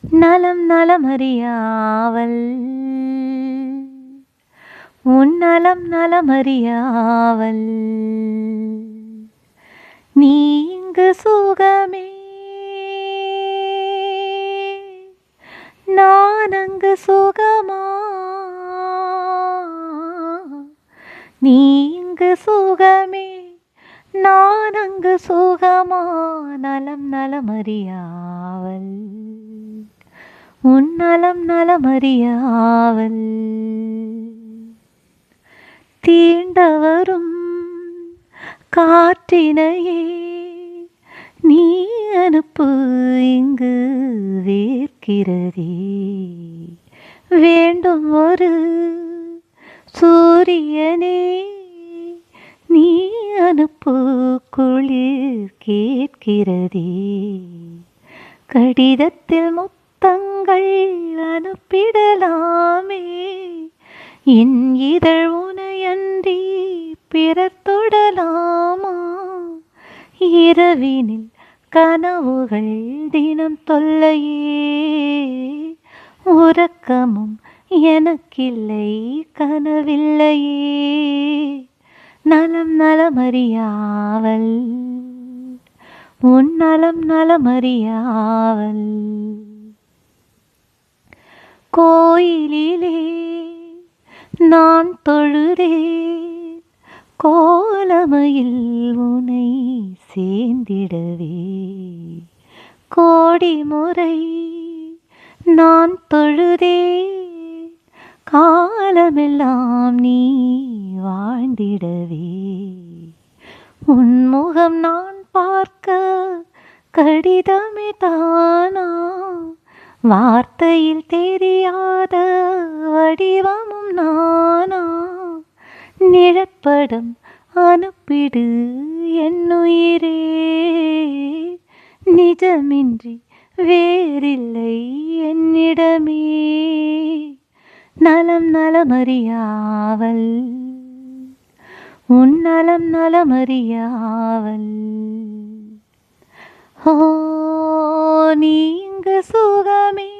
நலம் நலமறியாவல் உன் நலம் நலமறியாவல் நீ இங்கு சுகமே நான் அங்கு சுகமா நீ இங்கு சுகமே நான் அங்கு சுகமா நலம் நலமறியாவல் உன் நலம் நலமறியாவல் தீண்டவரும் காற்றினையே நீ அனுப்பு இங்கு வேர்க்கிறதே வேண்டும் ஒரு சூரியனே நீ அனுப்பு குளிர் கேட்கிறதே கடிதத்தில் முத்தங்கள் அனுப்பிடலாமே என் இதழ் உனையன்றி பிறர் தொடலாமா இரவினில் கனவுகள் தினம் தொல்லையே உறக்கமும் எனக்கில்லை கனவில்லையே நலம் நலமறியாவல் உன் நலம் நலமறியாவல் கோயிலிலே நான் தொழுதேன் கோலமையில் உனை சேர்ந்திடவே கோடி முறை நான் தொழுதேன் காலமெல்லாம் நீ வாழ்ந்திடவே உன்முகம் நான் பார்க்க கடிதமே தானா வார்த்தையில் தெரியாத வடிவமும் நானா நிழற்படம் அனுப்பிடு என்னுயிரே நிஜமின்றி வேறில்லை என்னிடமே நலம் நலமறியாவல் உன் நலம் நலமறியாவல் ஓ நீ இங்கு சுகமே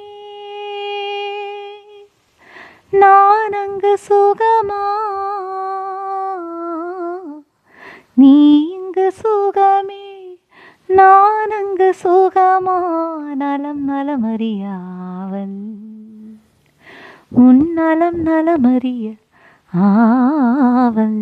நான் அங்கு சுகமா நீ இங்கு சுகமே நான் அங்கு சுகமா நலம் நலமறியாவல் உன் நலம் நலமறிய ஆவல்